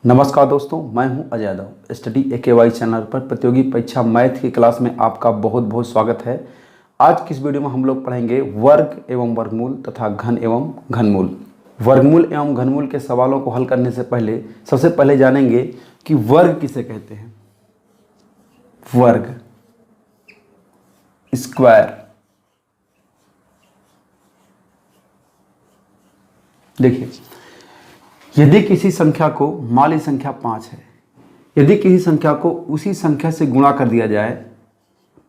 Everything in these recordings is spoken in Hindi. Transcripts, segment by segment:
नमस्कार दोस्तों, मैं हूं Ajay Yadav. Study AKY channel पर प्रतियोगी परीक्षा मैथ की क्लास में आपका बहुत बहुत स्वागत है। आज की इस वीडियो में हम लोग पढ़ेंगे वर्ग एवं वर्गमूल तथा घन एवं घनमूल। वर्गमूल एवं घनमूल के सवालों को हल करने से पहले सबसे पहले जानेंगे कि वर्ग किसे कहते हैं। वर्ग, स्क्वायर। देखिए, यदि किसी संख्या को, मान ली संख्या 5 है, यदि किसी संख्या को उसी संख्या से गुणा कर दिया जाए,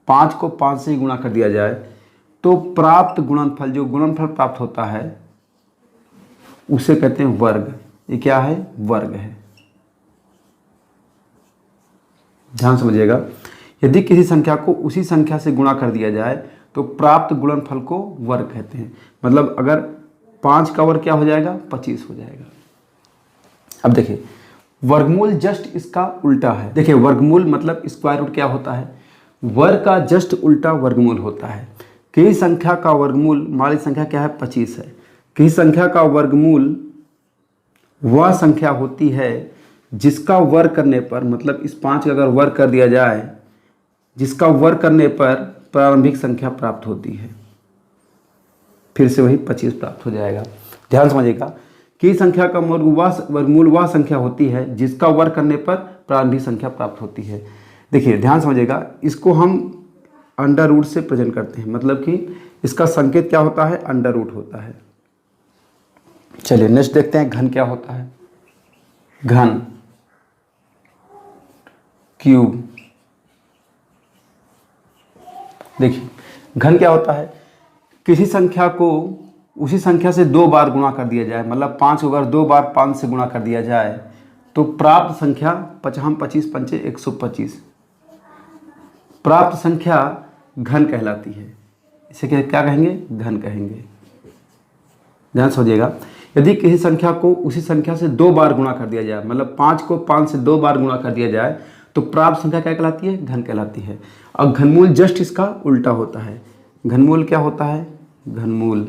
5 को 5 से ही गुणा कर दिया जाए, तो प्राप्त गुणनफल, जो गुणनफल प्राप्त होता है उसे कहते हैं वर्ग। ये क्या है? वर्ग है। ध्यान समझिएगा, यदि किसी संख्या को उसी संख्या से गुणा कर दिया जाए तो प्राप्त गुणनफल को वर्ग कहते हैं। मतलब अगर 5 का वर्ग क्या हो जाएगा? 25 हो जाएगा। अब देखिए, वर्गमूल जस्ट इसका उल्टा है। देखिए, वर्गमूल मतलब स्क्वायर रूट क्या होता है? वर्ग का जस्ट उल्टा वर्गमूल होता है। किसी संख्या का वर्गमूल, मान ली संख्या क्या है? 25 है। किसी संख्या का वर्गमूल वह संख्या होती है जिसका वर्ग करने पर, मतलब इस 5 का अगर वर्ग कर दिया जाए, जिसका वर्ग करने पर प्रारंभिक संख्या प्राप्त होती है। फिर से वही 25 प्राप्त हो जाएगा। ध्यान समझिएगा, कि संख्या का वर्गमूल वह संख्या होती है जिसका वर्ग करने पर प्रारंभिक संख्या प्राप्त होती है। देखिए, ध्यान समझिएगा, इसको हम अंडर रूट से प्रेजेंट करते हैं, मतलब कि इसका संकेत क्या होता है? अंडर रूट होता है। चलिए नेक्स्ट देखते हैं, घन क्या होता है। घन, क्यूब। देखिए, घन क्या होता है? किसी संख्या को उसी संख्या से 2 बार गुणा कर दिया जाए, मतलब 5 को अगर 2 बार 5 से गुणा कर दिया जाए तो प्राप्त संख्या 25 पंचे 125, प्राप्त संख्या घन कहलाती है। इसे क्या कहेंगे? घन कहेंगे। ध्यान समझिएगा, यदि किसी संख्या को उसी संख्या से 2 बार गुणा कर दिया जाए, मतलब 5 को 5 से 2 बार गुणा कर दिया जाए तो प्राप्त संख्या क्या कहलाती है? घन कहलाती है। और घनमूल जस्ट इसका उल्टा होता है। घनमूल क्या होता है? घनमूल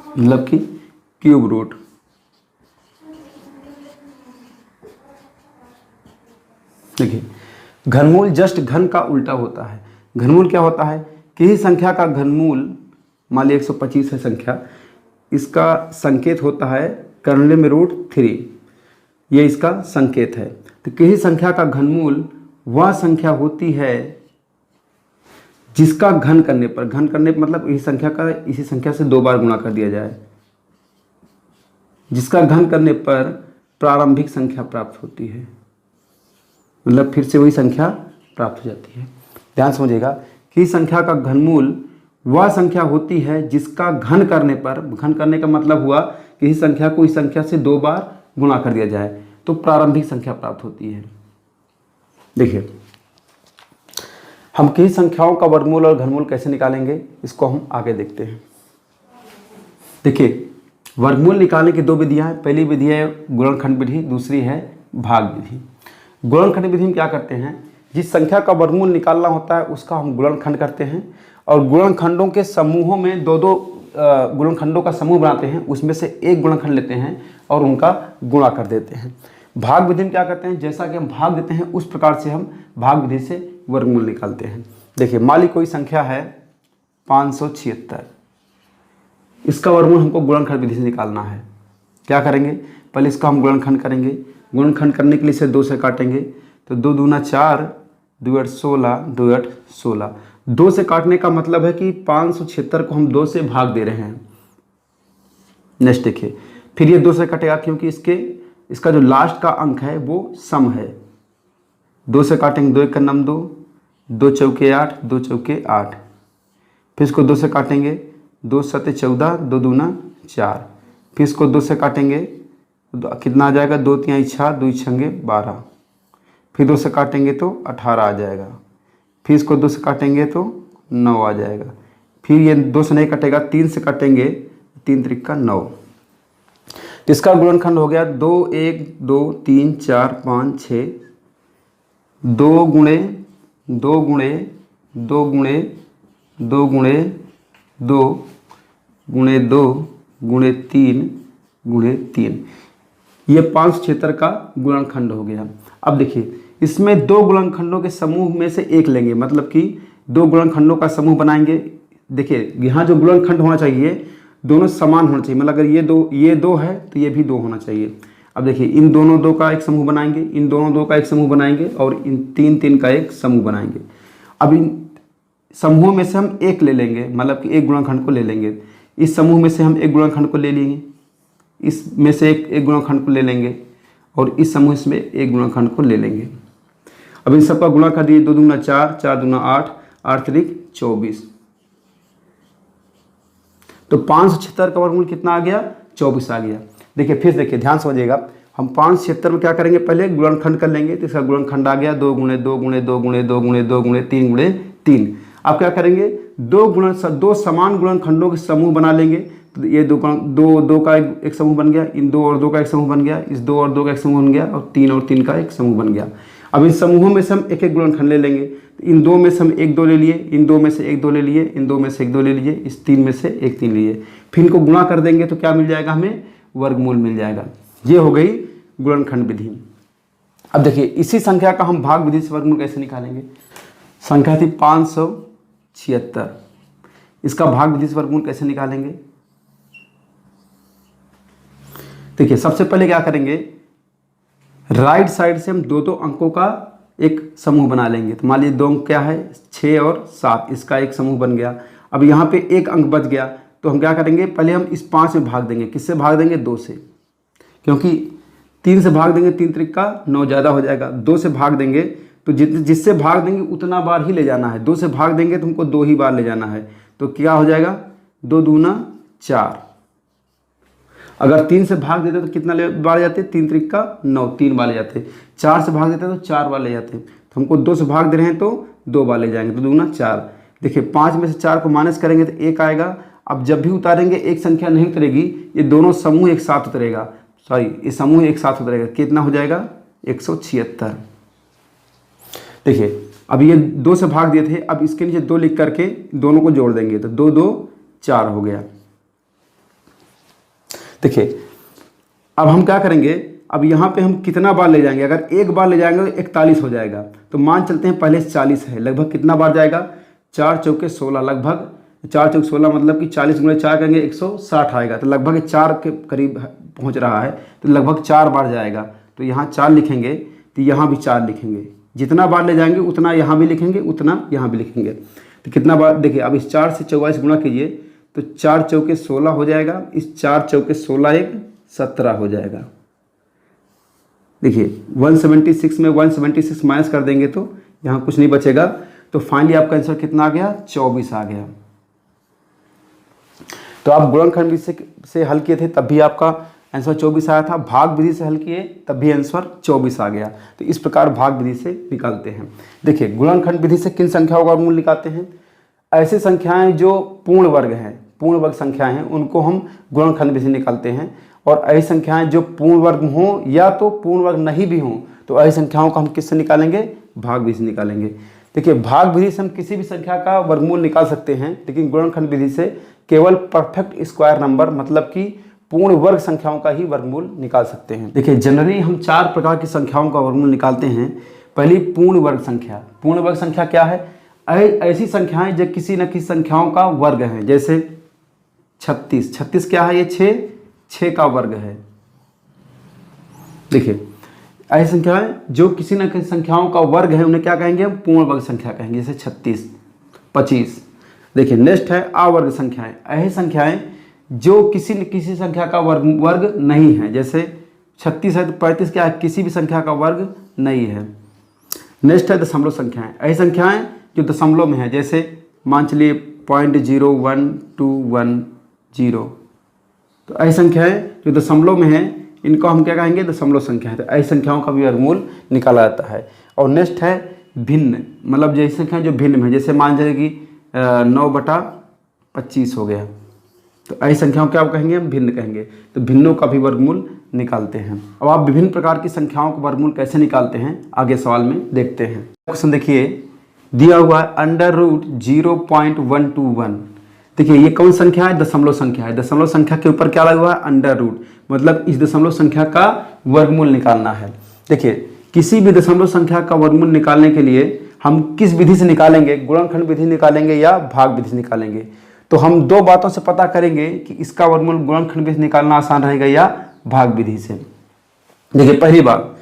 मतलब कि क्यूब रूट। देखिए, घनमूल जस्ट घन का उल्टा होता है। घनमूल क्या होता है? किसी संख्या का घनमूल, मान ली 125 है संख्या, इसका संकेत होता है कर्नेल में √3, ये इसका संकेत है। तो किसी संख्या का घनमूल वह संख्या होती है जिसका घन करने पर, घन करने पर मतलब इसी संख्या का इसी संख्या से 2 बार गुणा कर दिया जाए, जिसका घन करने पर प्रारंभिक संख्या प्राप्त होती है, मतलब फिर से वही संख्या प्राप्त हो जाती है। ध्यान समझिएगा, कि संख्या का घनमूल वह संख्या होती है जिसका घन करने पर, घन करने का मतलब हुआ कि इस संख्या को इस संख्या से 2 बार गुणा कर दिया जाए तो प्रारंभिक संख्या प्राप्त होती है। देखिए, हम किसी संख्याओं का वर्गमूल और घनमूल कैसे निकालेंगे, इसको हम आगे देखते हैं। देखिए, वर्गमूल निकालने की 2 विधियां हैं। पहली विधि है गुणनखंड विधि, दूसरी है भाग विधि। गुणनखंड विधि में क्या करते हैं? जिस संख्या का वर्गमूल निकालना होता है उसका हम गुणनखंड करते हैं, और गुणनखंडों के समूहों में 2-2 गुणनखंडों का समूह बनाते हैं, उसमें से एक गुणनखंड लेते हैं और उनका गुणा कर देते हैं। भाग विधि में क्या करते हैं? जैसा कि हम भाग देते हैं उस प्रकार से हम भाग विधि से वर्गमूल निकालते हैं। देखिए, मान ली कोई संख्या है 576, इसका वर्गमूल हमको गुणनखंड विधि से निकालना है। क्या करेंगे? पहले इसका हम गुणनखंड करेंगे। गुणनखंड करने के लिए इसे 2 से काटेंगे, तो 2 दूना 4, 2 8 16, 2 8 16। 2 से काटने का मतलब है कि 576 को हम 2 से भाग दे रहे हैं। नेक्स्ट देखिए, फिर ये 2 से कटेगा क्योंकि इसका जो लास्ट का अंक है वो सम है। 2 से काटेंगे, 2 1 का नम 2, 2 चौके 8, 2 चौके 8। फिर इसको 2 से काटेंगे, 2 7 14, 2 दूना 4। फिर इसको 2 से काटेंगे, कितना आ जाएगा? 2 3 6, 2 छंगे 12। फिर 2 से काटेंगे तो 18 आ जाएगा। फिर इसको 2 से काटेंगे तो 9 आ जाएगा। फिर ये 2 से नहीं कटेगा, 3 से काटेंगे, 3 3 का 9। तो इसका गुणनखंड हो गया 2 1 2 3 4 5 6, 2 गुणे 2 गुणे 2 गुणे 2 गुणे 2 गुणे 2 गुणे 3 गुणे 3। ये 576 का गुणनखंड हो गया। अब देखिए इसमें दो गुणनखंडों के समूह में से एक लेंगे, मतलब कि दो गुणनखंडों का समूह बनाएंगे। देखिए यहाँ जो गुणनखंड होना चाहिए दोनों समान होना चाहिए, मतलब अगर ये दो है तो ये भी दो होना चाहिए। अब देखिए इन दोनों दो का एक समूह बनाएंगे, इन दोनों दो का एक समूह बनाएंगे और इन तीन तीन का एक समूह बनाएंगे। अब इन समूहों में से हम एक ले लेंगे, मतलब कि एक गुणनखंड को ले लेंगे। इस समूह में से हम एक गुणनखंड को ले लेंगे, इसमें से एक गुणनखंड को ले लेंगे और इस समूह में एक गुणनखंड को ले लेंगे। अब इन सबका गुणा कर दिए, 2 दूना 4, 4 दूना 8, 8 त्रिक 24। तो 576 का वर्गमूल कितना आ गया? 24 आ गया। देखिए फिर देखिए ध्यान समझिएगा, हम 576 में क्या करेंगे, पहले गुणनखंड कर लेंगे। तो इसका गुणनखंड आ गया 2 गुणे 2 गुणे 2 गुणे 2 गुणे 2 गुणे 3 गुणे 3। अब क्या करेंगे, दो समान गुणनखंडों के समूह बना लेंगे। तो ये दो का एक समूह बन गया, इन 2 और 2 का एक समूह बन गया, इस 2 और 2 का एक समूह बन गया और 3 और 3 का एक समूह बन गया। अब इन समूहों में से हम एक एक गुणनखंड ले लेंगे। इन 2 में से हम 1 2 ले लिए, इन 2 में से 1 2 ले लिए, इन 2 में से 1 2 ले लिए, इस 3 में से 1 3 लिए। फिर इनको गुणा कर देंगे तो क्या मिल जाएगा, हमें वर्गमूल मिल जाएगा। ये हो गई गुणनखंड विधि। अब देखिए इसी संख्या का हम भाग विधि से वर्गमूल कैसे निकालेंगे। संख्या थी 576, इसका भाग विधि से वर्गमूल कैसे निकालेंगे। देखिए सबसे पहले क्या करेंगे, राइट साइड से हम दो अंकों का एक समूह बना लेंगे। तो मान लीजिए 2 अंक क्या है, 6 और 7, इसका एक समूह बन गया। अब यहाँ पे एक अंक बच गया तो हम क्या करेंगे, पहले हम इस 5 में भाग देंगे। किससे भाग देंगे, 2 से, क्योंकि 3 से भाग देंगे 3 त्रिक का 9 ज़्यादा हो जाएगा। 2 से भाग देंगे तो जिससे भाग देंगे उतना बार ही ले जाना है। 2 से भाग देंगे तो हमको 2 ही बार ले जाना है। तो क्या हो जाएगा, 2 दूना 4। अगर 3 से भाग देते तो कितना बार ले जाते, 3 त्रिक का 9, 3 बार ले जाते। 4 से भाग देते तो 4 बार ले जाते। तो हमको 2 से भाग दे रहे हैं तो 2 बार ले जाएंगे, तो दूना 4। देखिए 5 में से 4 को माइनस करेंगे तो 1 आएगा। अब जब भी उतारेंगे एक संख्या नहीं उतरेगी, ये दोनों समूह एक साथ उतरेगा, ये समूह एक साथ उतरेगा। कितना हो जाएगा, 176। देखिए अब ये 2 से भाग दिए थे, अब इसके नीचे 2 लिख करके दोनों को जोड़ देंगे तो 2 2 4 हो गया। देखिए अब हम क्या करेंगे, अब यहाँ पे हम कितना बार ले जाएंगे। अगर एक बार ले जाएंगे तो 41 हो जाएगा। तो मान चलते हैं पहले 40 है, लगभग कितना बार जाएगा, 4 चौके 16, लगभग 4 चौके 16 मतलब कि 40 गुणे 4 करेंगे 160 आएगा। तो लगभग 4 के करीब पहुँच रहा है, तो लगभग 4 बार जाएगा। तो यहाँ 4 लिखेंगे तो यहाँ भी 4 लिखेंगे। जितना बार ले जाएंगे उतना यहाँ भी लिखेंगे, उतना यहाँ भी लिखेंगे। तो कितना बार, देखिए अब इस 4 से 44 गुणा कीजिए तो 4 चौके 16 हो जाएगा। इस 4 चौके 16 एक 17 हो जाएगा। देखिए 176 में 176 माइनस कर देंगे तो यहाँ कुछ नहीं बचेगा। तो फाइनली आपका आंसर कितना आ गया, 24 आ गया। तो आप गुणनखंड विधि से हल किए थे तब भी आपका आंसर 24 आया था, भाग विधि से हल किए तब भी आंसर 24 आ गया। तो इस प्रकार भाग विधि से निकालते हैं। देखिए गुणनखंड विधि से किन संख्याओं का वर्गमूल निकालते हैं, ऐसी संख्याएं जो पूर्ण वर्ग हैं, पूर्ण वर्ग संख्याएं हैं, उनको हम गुणनखंड विधि से निकालते हैं। और ऐसी संख्याएं जो पूर्ण वर्ग हों या तो पूर्ण वर्ग नहीं भी हों, तो ऐसी संख्याओं को हम किससे निकालेंगे, भाग विधि से निकालेंगे। देखिए भाग विधि से हम किसी भी संख्या का वर्गमूल निकाल सकते हैं, लेकिन गुणनखंड विधि से केवल परफेक्ट स्क्वायर नंबर, मतलब कि पूर्ण वर्ग संख्याओं का ही वर्गमूल निकाल सकते हैं। देखिए जनरली हम 4 प्रकार की संख्याओं का वर्गमूल निकालते हैं। पहली पूर्ण वर्ग संख्या। पूर्ण वर्ग संख्या क्या है, ऐसी संख्याएं जो किसी न किसी संख्याओं का वर्ग है। जैसे 36, 36 क्या है, ये 6 का वर्ग है। देखिए ऐसी संख्याएं जो किसी न किसी संख्याओं का वर्ग है उन्हें क्या कहेंगे, हम पूर्ण वर्ग संख्या कहेंगे। जैसे 36, 25। देखिए नेक्स्ट है अवर्ग संख्याएं। ऐसी संख्याएं जो किसी न किसी संख्या का वर्ग नहीं है। जैसे 36 है तो 35 क्या है, किसी भी संख्या का वर्ग नहीं है। नेक्स्ट है दशमलव संख्याएं। ऐसी संख्याएं जो दशमलव में है, जैसे मान चलिए 0.01210। तो ऐसी संख्याएं जो दशमलव में है इनको हम क्या कहेंगे, दशमलव संख्या है। तो ऐसी संख्याओं का भी वर्गमूल निकाला जाता है। और नेक्स्ट है भिन्न, मतलब जैसी संख्याएं जो भिन्न में है, जैसे मान लीजिए कि 9/25 हो गया। तो ऐसी संख्याओं क्या कहेंगे, हम भिन्न कहेंगे। तो भिन्नों का भी वर्गमूल निकालते हैं। अब आप विभिन्न प्रकार की संख्याओं का वर्गमूल कैसे निकालते हैं आगे सवाल में देखते हैं। क्वेश्चन देखिए दिया हुआ है √0.121। देखिए ये कौन संख्या है, दशमलव संख्या है। दशमलव संख्या के ऊपर क्या लगा हुआ है, अंडर रूट, मतलब इस दशमलव संख्या का वर्गमूल निकालना है। देखिए किसी भी दशमलव संख्या का वर्गमूल निकालने के लिए हम किस विधि से निकालेंगे, गुणनखंड विधि निकालेंगे या भाग विधि से निकालेंगे। तो हम दो बातों से पता करेंगे कि इसका वर्गमूल गुणनखंड विधि से निकालना आसान रहेगा या भाग विधि से। देखिए पहली बात,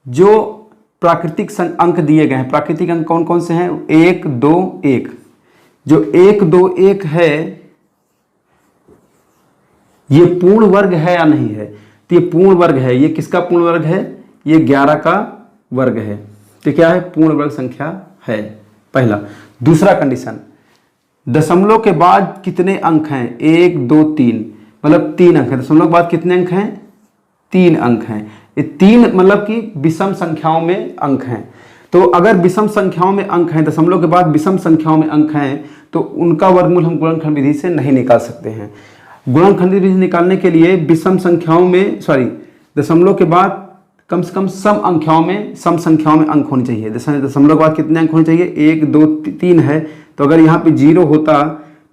जो प्राकृतिक अंक दिए गए हैं, प्राकृतिक अंक कौन कौन से हैं, 1 2 1। जो 1 2 1 है ये पूर्ण वर्ग है या नहीं है, तो ये पूर्ण वर्ग है। ये किसका पूर्ण वर्ग है, ये 11 का वर्ग है। तो क्या है, पूर्ण वर्ग संख्या है, पहला। दूसरा कंडीशन, दशमलव के बाद कितने अंक हैं, 1 2 3, मतलब 3 अंक है। दशमलव के बाद कितने अंक हैं, 3 अंक हैं। ये 3 मतलब कि विषम संख्याओं में अंक हैं। तो अगर विषम संख्याओं में अंक हैं, दशमलव के बाद विषम संख्याओं में अंक हैं, तो उनका वर्गमूल हम गुणनखंड विधि से नहीं निकाल सकते हैं। गुणनखंड विधि निकालने के लिए विषम संख्याओं में दशमलव के बाद कम से कम सम संख्याओं में अंक होने चाहिए। दशमलव के बाद कितने अंक होने चाहिए, 1 2 3 है। तो अगर यहाँ पे 0 होता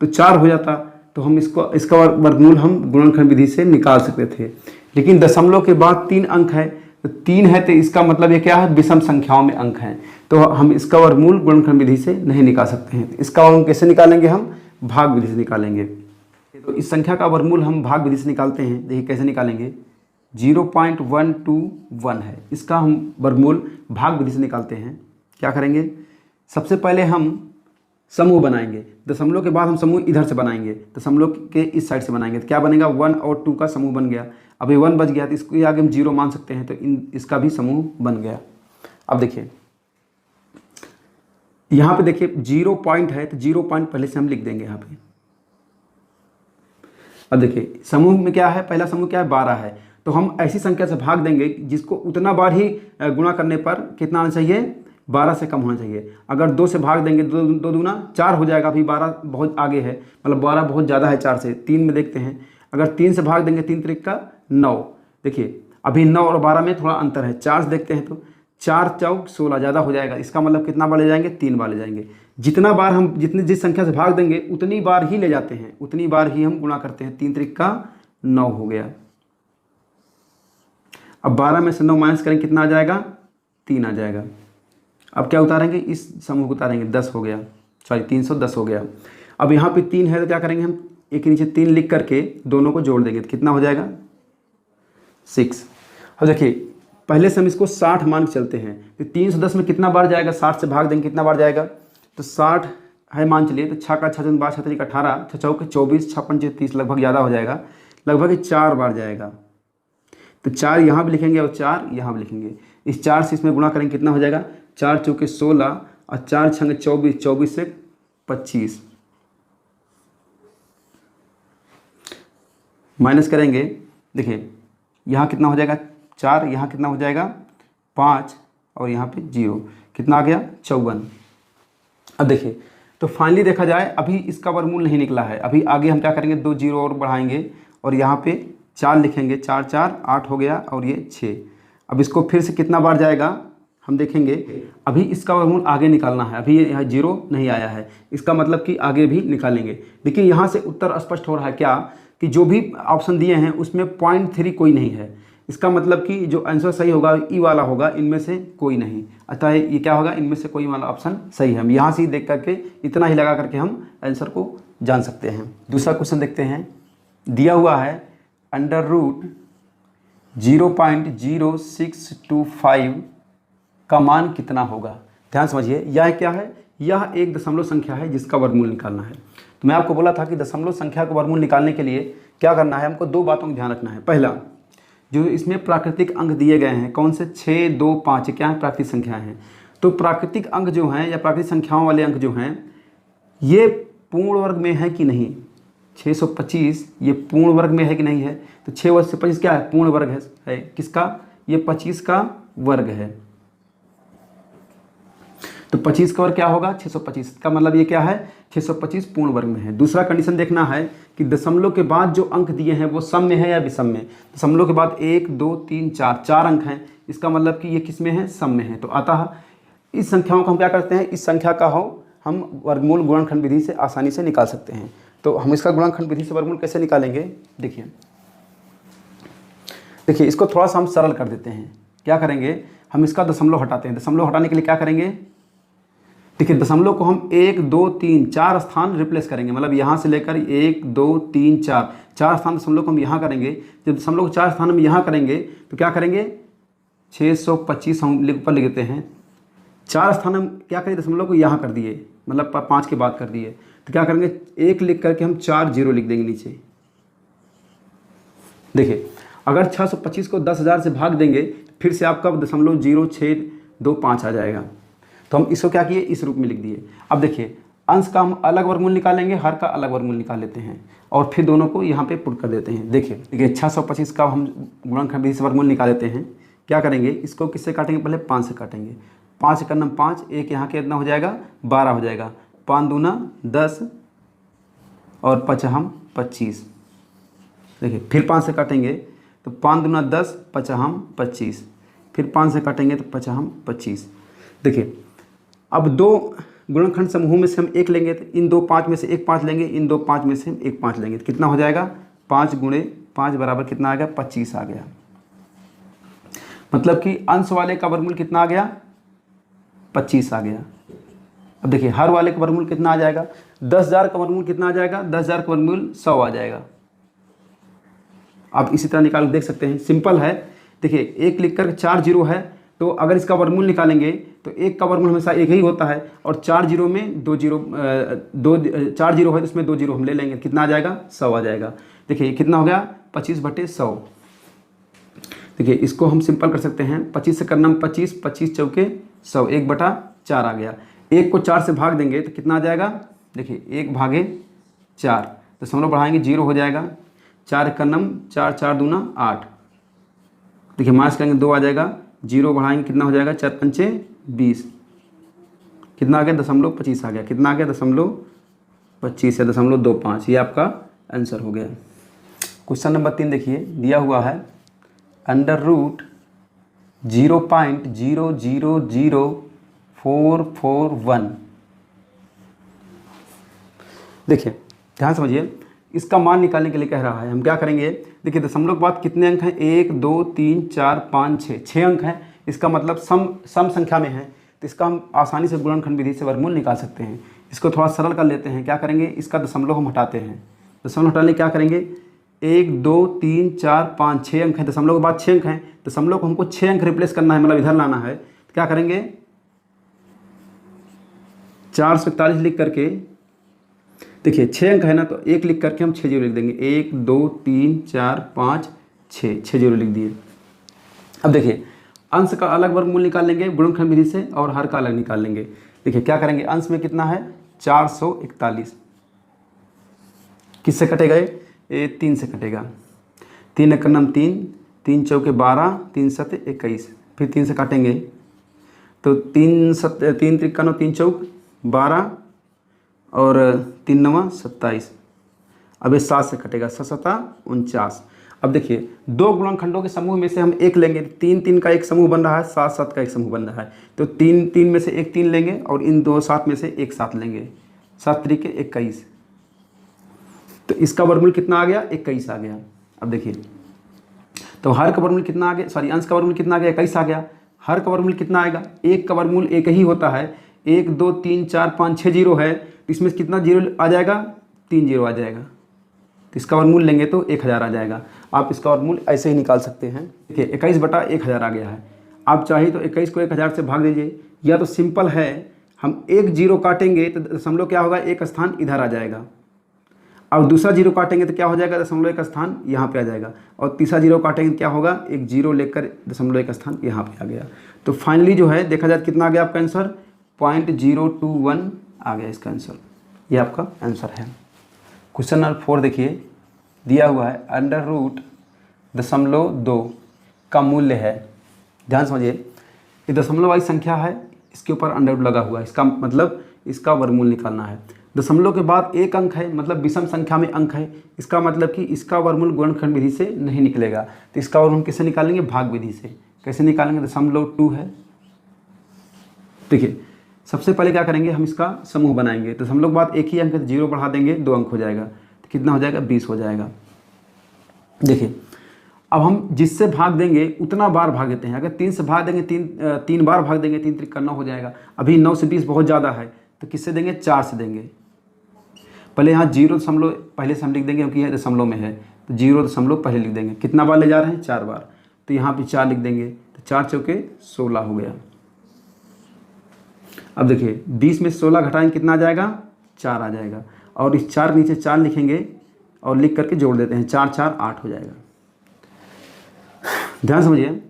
तो 4 हो जाता, तो हम इसका वर्गमूल हम गुणनखंड विधि से निकाल सकते थे। लेकिन दशमलव के बाद 3 अंक है, तो 3 है, तो इसका मतलब ये क्या है, विषम संख्याओं में अंक हैं, तो हम इसका वर्गमूल गुणनखंड विधि से नहीं निकाल सकते हैं। इसका वर्गमूल कैसे निकालेंगे, हम भाग विधि से निकालेंगे। तो इस संख्या का वर्गमूल हम भाग विधि से निकालते हैं। देखिए कैसे निकालेंगे, 0.121 है, इसका हम वर्गमूल भाग विधि से निकालते हैं। क्या करेंगे, सबसे पहले हम समूह बनाएंगे। दशमलव के बाद हम समूह इधर से बनाएंगे, दशमलव के इस साइड से बनाएंगे। तो क्या बनेगा, 1 और 2 का समूह बन गया। अभी 1 बच गया, तो इसको आगे हम 0 मान सकते हैं, तो इसका भी समूह बन गया। अब देखिए यहाँ पे देखिए 0 पॉइंट है, तो 0 पॉइंट पहले से हम लिख देंगे यहाँ पे। अब देखिए समूह में क्या है, पहला समूह क्या है, 12 है। तो हम ऐसी संख्या से भाग देंगे जिसको उतना बार ही गुणा करने पर कितना आना चाहिए, 12 से कम होना चाहिए। अगर 2 से भाग देंगे, 2 दूना 4 हो जाएगा। अभी 12 बहुत आगे है, मतलब 12 बहुत ज़्यादा है 4 से। 3 में देखते हैं, अगर 3 से भाग देंगे, 3 त्रिक का 9। देखिए अभी 9 और 12 में थोड़ा अंतर है। 4 से देखते हैं तो 4 चौक 16 ज़्यादा हो जाएगा। इसका मतलब कितना बार ले जाएंगे, 3 बार ले जाएंगे। जितना बार हम जिस संख्या से भाग देंगे उतनी बार ही ले जाते हैं, उतनी बार ही हम गुणा करते हैं। 3 त्रिक का 9 हो गया। अब 12 में से 9 माइनस करेंगे, कितना आ जाएगा, 3 आ जाएगा। अब क्या उतारेंगे, इस समूह को उतारेंगे, 10 हो गया, 310 हो गया। अब यहाँ पे 3 है, तो क्या करेंगे, हम एक नीचे 3 लिख करके दोनों को जोड़ देंगे, तो कितना हो जाएगा, 6। अब देखिए पहले से हम इसको 60 मान के चलते हैं, तो 310 में कितना बार जाएगा, 60 से भाग देंगे कितना बार जाएगा, तो 60 है मान चलिए। तो 6 का 6 12 6 3 18 6 चौके 24 6 पंचे 30, लगभग ज़्यादा हो जाएगा, लगभग 4 बार जाएगा। तो 4 यहाँ भी लिखेंगे और 4 यहाँ भी लिखेंगे। इस 4 से इसमें गुणा करेंगे, कितना हो जाएगा, 4 चौके 16 और 4 छंगे 24, 24 से 25 माइनस करेंगे। देखिए यहाँ कितना हो जाएगा, 4, यहाँ कितना हो जाएगा, 5 और यहाँ पे 0, कितना आ गया, 54। अब देखिए तो फाइनली देखा जाए अभी इसका वर्गमूल नहीं निकला है। अभी आगे हम क्या करेंगे, 2 0 और बढ़ाएंगे और यहाँ पे 4 लिखेंगे, 4 4 8 हो गया और ये 6। अब इसको फिर से कितना बार जाएगा हम देखेंगे। अभी इसका वर्गमूल आगे निकालना है, अभी यहाँ 0 नहीं आया है, इसका मतलब कि आगे भी निकालेंगे। लेकिन यहाँ से उत्तर स्पष्ट हो रहा है क्या, कि जो भी ऑप्शन दिए हैं उसमें 0.3 कोई नहीं है। इसका मतलब कि जो आंसर सही होगा ई वाला होगा, इनमें से कोई नहीं। अतः ये क्या होगा, इनमें से कोई वाला ऑप्शन सही है। हम यहाँ से ही देख करके इतना ही लगा करके हम आंसर को जान सकते हैं। दूसरा क्वेश्चन देखते हैं, दिया हुआ है √0.0625 का मान कितना होगा। ध्यान समझिए, यह क्या है, यह एक दशमलव संख्या है जिसका वर्गमूल निकालना है। तो मैं आपको बोला था कि दशमलव संख्या का वर्गमूल निकालने के लिए क्या करना है, हमको 2 बातों का ध्यान रखना है। पहला, जो इसमें प्राकृतिक अंक दिए गए हैं, कौन से, 6 2 5, क्या है, प्राकृतिक संख्या हैं। तो प्राकृतिक अंक जो हैं या प्राकृतिक संख्याओं वाले अंक जो हैं, ये पूर्ण वर्ग में है कि नहीं। 625 ये पूर्ण वर्ग में है कि नहीं है, तो 6 वर्ग से 25 क्या है, पूर्ण वर्ग है किसका, ये 25 का वर्ग है। तो 25 का वर्ग क्या होगा, 625 का मतलब ये क्या है, 625 पूर्ण वर्ग में है। दूसरा कंडीशन देखना है कि दशमलव के बाद जो अंक दिए हैं वो सम में है या विषम में। दशमलव के बाद 1 2 3 4 अंक हैं, इसका मतलब कि ये किस में है, सम में है। तो अतः इस संख्याओं को हम क्या करते हैं, इस संख्या का हम वर्गमूल गुणनखंड विधि से आसानी से निकाल सकते हैं। तो हम इसका गुणनखंड विधि से वर्गमूल कैसे निकालेंगे, देखिए देखिए इसको थोड़ा सा हम सरल कर देते हैं। क्या करेंगे, हम इसका दशमलव हटाते हैं। दशमलव हटाने के लिए क्या करेंगे, देखिए दशमलव को हम 1 2 3 4 स्थान रिप्लेस करेंगे, मतलब यहाँ से लेकर 1 2 3 4 स्थान दशमलव को हम यहाँ करेंगे। जब दशमलव को 4 स्थान हम यहाँ करेंगे तो क्या करेंगे, 625 हम ऊपर लिख देते हैं। 4 स्थान हम क्या करें, दशमलव को यहाँ कर दिए, मतलब 5 के बाद कर दिए, तो क्या करेंगे 1 लिख करके हम 4 0 लिख देंगे नीचे। देखिए अगर 625 को 10,000 से भाग देंगे फिर से आपका 0.0625 आ जाएगा। तो हम इसको क्या किए, इस रूप में लिख दिए। अब देखिए अंश का हम अलग वर्गमूल निकालेंगे, हर का अलग वर्गमूल निकाल लेते हैं और फिर दोनों को यहाँ पे पुट कर देते हैं। देखिए 625 का हम गुणनखंड विधि से वर्गमूल निकाल लेते हैं। क्या करेंगे, इसको किससे काटेंगे, पहले 5 से काटेंगे। 5 का 5, एक यहाँ के कितना हो जाएगा, 12 हो जाएगा। 5 दूना 10 और 5 25। देखिए फिर 5 से काटेंगे तो 5 दूना 10, 5 25। फिर 5 से काटेंगे तो 5 25। देखिए अब दो गुणनखंड समूहों में से हम एक लेंगे तो इन 2 5 में से एक 5 लेंगे, इन 2 5 में से हम एक 5 लेंगे तो कितना हो जाएगा, 5 गुणे 5 बराबर कितना आ गया, 25 आ गया। मतलब कि अंश वाले का वर्गमूल कितना आ गया, 25 आ गया। अब देखिए हर वाले का वर्गमूल कितना आ जाएगा, 10,000 का वर्गमूल कितना आ जाएगा, 10,000 का वर्गमूल 100 आ जाएगा। आप इसी तरह निकाल देख सकते हैं, सिंपल है। देखिए 1 लिख कर 4 0 है, तो अगर इसका वर्गमूल निकालेंगे तो 1 का वर्गमूल हमेशा 1 ही होता है और 4 0 में 4 0 है तो इसमें 2 0 हम ले लेंगे, कितना आ जाएगा, 100 आ जाएगा। देखिए कितना हो गया, 25/100। देखिए इसको हम सिंपल कर सकते हैं, 25 से करना 25, 25 चौके 100, 1/4 आ गया। 1 को 4 से भाग देंगे तो कितना आ जाएगा, देखिए 1/4, दशमलव बढ़ाएंगे 0 हो जाएगा। 4 का 4, 4 दूना 8। देखिए माइनस करेंगे 2 आ जाएगा, 0 बढ़ाएंगे कितना हो जाएगा, 4 पंचे 20, कितना आ गया, 0.25 आ गया। कितना आ गया, 0.25 या 0.25। ये आपका आंसर हो गया। क्वेश्चन नंबर 3 देखिए, दिया हुआ है √0.000441। देखिए ध्यान समझिए, इसका मान निकालने के लिए कह रहा है। हम क्या करेंगे, देखिए दशमलव के बाद कितने अंक हैं, 1 2 3 4 5 6 अंक हैं। इसका मतलब सम संख्या में है, तो इसका हम आसानी से गुणनखंड विधि से वर्गमूल निकाल सकते हैं। इसको थोड़ा सरल कर लेते हैं। क्या करेंगे, इसका दशमलव हम हटाते हैं। दशमलव हटाने क्या करेंगे, 1 2 3 4 5 6 अंक है, दशमलव के बाद 6 अंक हैं। दशमलव को हमको 6 अंक रिप्लेस करना है, मतलब इधर लाना है। तो क्या करेंगे, 441 लिख करके, देखिए 6 अंक है ना, तो 1 लिख करके हम 6 0 लिख देंगे। 1 2 3 4 5 6 0 लिख दिए। अब देखिए अंश का अलग वर्गमूल निकाल लेंगे गुणनखंड विधि से और हर का अलग निकाल लेंगे। देखिए क्या करेंगे, अंश में कितना है, 441, किससे कटेगा, ये 3 से कटेगा। 3 एक 3, 3 चौके 12, 3 7 21। फिर 3 से काटेंगे तो 3 त्रिका 9, 3 चौक 12 और 3 9 27। अब ये 7 से कटेगा, 7 7 49। अब देखिए दो गुणनखंडों के समूह में से हम एक लेंगे, 3 3 का एक समूह बन रहा है, 7 7 का एक समूह बन रहा है। तो 3 3 में से एक 3 लेंगे और इन 2 7 में से एक 7 लेंगे। 7 3 के 21, तो इसका वर्गमूल कितना आ गया, 21 आ गया। अब देखिए तो हर का वर्गमूल कितना आ गया, सॉरी अंश का वर्गमूल कितना आ गया, 21 आ गया। हर का वर्गमूल कितना आएगा, 1 का वर्गमूल 1 ही होता है। 1 2 3 4 5 6 0 है, तो इसमें कितना 0 आ जाएगा, 3 0 आ जाएगा। तो इसका वर्गमूल लेंगे तो 1000 आ जाएगा। आप इसका वर्गमूल ऐसे ही निकाल सकते हैं। देखिए 21/1000 आ गया है। आप चाहिए तो 21 को 1000 से भाग दीजिए, या तो सिंपल है, हम 1 0 काटेंगे तो दशमलव क्या होगा, एक स्थान इधर आ जाएगा। अब दूसरा 0 काटेंगे तो क्या हो जाएगा, दशमलव एक स्थान यहाँ पे आ जाएगा। और तीसरा 0 काटेंगे तो क्या होगा, एक 0 लेकर दशमलव एक स्थान यहाँ पे आ गया। तो फाइनली जो है देखा जाए कितना आ गया आपका आंसर, 0.021 आ गया इसका आंसर। ये आपका आंसर है। क्वेश्चन नंबर 4 देखिए, दिया हुआ है √0.2 का मूल्य है। ध्यान समझिए, ये दशमलव वाली संख्या है, इसके ऊपर अंडर रूट लगा हुआ है। इसका मतलब इसका वर्गमूल निकालना है। दशमलव के बाद एक अंक है, मतलब विषम संख्या में अंक है। इसका मतलब कि इसका वर्गमूल गुणनखंड विधि से नहीं निकलेगा। तो इसका वर्गमूल किससे निकालेंगे, भाग विधि से। कैसे निकालेंगे, 0.2 है। देखिए सबसे पहले क्या करेंगे, हम इसका समूह बनाएंगे। दशमलव के बाद एक ही अंक है, 0 बढ़ा देंगे, 2 अंक हो जाएगा, तो कितना हो जाएगा, 20 हो जाएगा। देखिए अब हम जिससे भाग देंगे उतना बार भाग देते हैं। अगर 3 से भाग देंगे, तीन बार भाग देंगे, 3 त्रिक 9 हो जाएगा। अभी 9 से 20 बहुत ज़्यादा है, तो किससे देंगे? 4 से देंगे। पहले यहाँ 0 पहले से हम लिख देंगे क्योंकि यह दशमलव में है, तो 0 पहले लिख देंगे। कितना बार ले जा रहे हैं? 4 बार, तो यहाँ पे 4 लिख देंगे, तो 4 चौके 16 हो गया। अब देखिए 20 में 16 घटाएंगे कितना आ जाएगा? 4 आ जाएगा। और इस 4 नीचे 4 लिखेंगे और लिख करके जोड़ देते हैं, 4 4 8 हो जाएगा। ध्यान समझिए,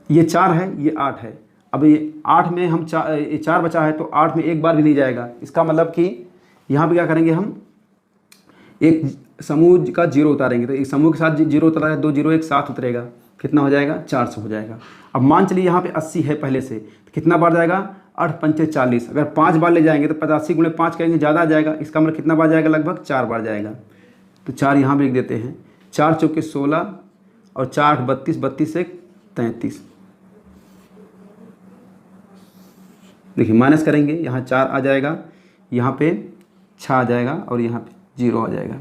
ये 4 है, ये 8 है। अब ये 8 में हम 4 बचा है, तो 8 में एक बार भी नहीं जाएगा। इसका मतलब कि यहाँ पे क्या करेंगे, हम एक समूह का 0 उतारेंगे, तो एक समूह के साथ 0 उतरा है, 2 0 एक साथ उतरेगा, कितना हो जाएगा? 400 हो जाएगा। अब मान चलिए यहाँ पे 80 है पहले से, तो कितना बार जाएगा? 8 पंचे 40। अगर 5 बार ले जाएंगे तो 85 गुणे 5 करेंगे, ज़्यादा आ जाएगा। इसका मतलब कितना बार जाएगा? लगभग 4 बार जाएगा। तो 4 यहाँ पे लिख देते हैं, 4 चौके 16 और 4 8 32, 32 से 33। देखिए माइनस करेंगे, यहाँ 4 आ जाएगा, यहाँ पे 6 आ जाएगा और यहाँ पे 0 आ जाएगा।